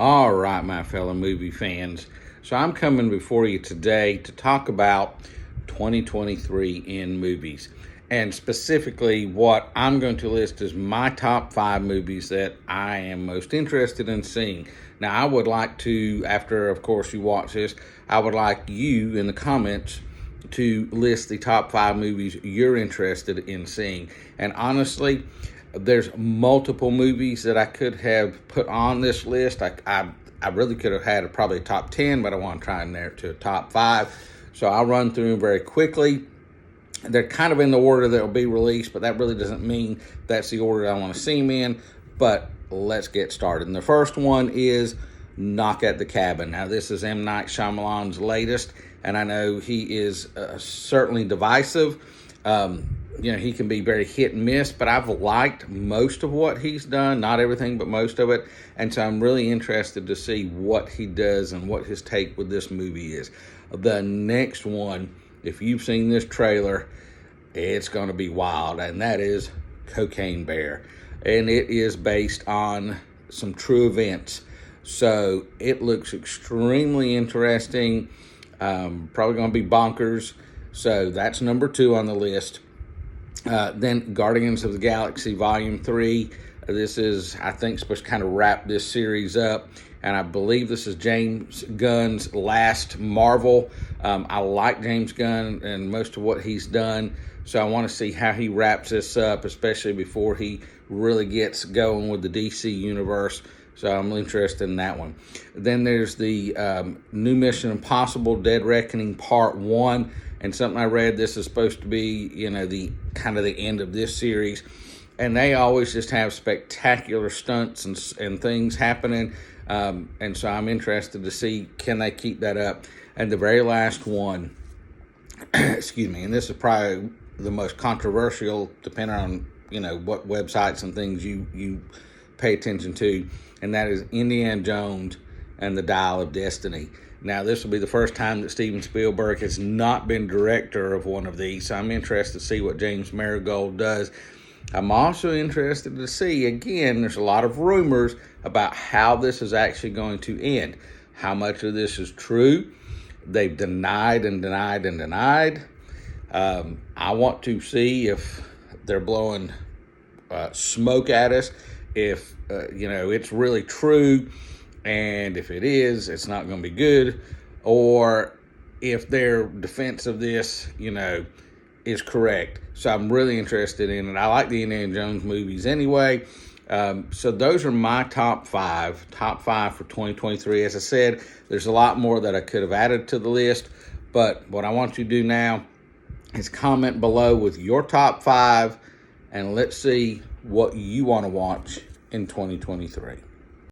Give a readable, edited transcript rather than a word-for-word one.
All right, my fellow movie fans. So I'm coming before you today to talk about 2023 in movies. And specifically, what I'm going to list is my top 5 movies that I am most interested in seeing. Now, I would like to, after, of course, you watch this, I would like you in the comments to list the top 5 movies you're interested in seeing. And honestly, there's multiple movies that I could have put on this list. I really could have had probably a top 10, but I want to try and narrow it to a top 5. So I'll run through them very quickly. They're kind of in the order that will be released, but that really doesn't mean that's the order I want to see them in. But let's get started. And the first one is Knock at the Cabin. Now, this is M. Night Shyamalan's latest, and I know he is certainly divisive. He can be very hit and miss, but I've liked most of what he's done, not everything, but most of it. And so I'm really interested to see what he does and what his take with this movie is. The next one, if you've seen this trailer, it's going to be wild, and that is Cocaine Bear. And it is based on some true events. So it looks extremely interesting, probably going to be bonkers. So that's number 2 on the list. Then Guardians of the Galaxy Volume 3. This is, I think, supposed to kind of wrap this series up. And I believe this is James Gunn's last Marvel. I like James Gunn and most of what he's done. So I want to see how he wraps this up, especially before he really gets going with the DC universe. So I'm interested in that one. Then there's the new Mission Impossible Dead Reckoning Part 1. And something I read, this is supposed to be, the kind of the end of this series. And they always just have spectacular stunts and things happening. And so I'm interested to see, can they keep that up? And the very last one, excuse me, and this is probably the most controversial, depending on, what websites and things you pay attention to. And that is Indiana Jones and the Dial of Destiny. Now, this will be the first time that Steven Spielberg has not been director of one of these, so I'm interested to see what James Mangold does. I'm also interested to see, again, there's a lot of rumors about how this is actually going to end. How much of this is true? They've denied and denied and denied. I want to see if they're blowing smoke at us, if, it's really true. And if it is, it's not going to be good. Or if their defense of this, is correct. So I'm really interested in it. I like the Indiana Jones movies anyway. So those are my top 5 for 2023. As I said, there's a lot more that I could have added to the list. But what I want you to do now is comment below with your top 5. And let's see what you want to watch in 2023.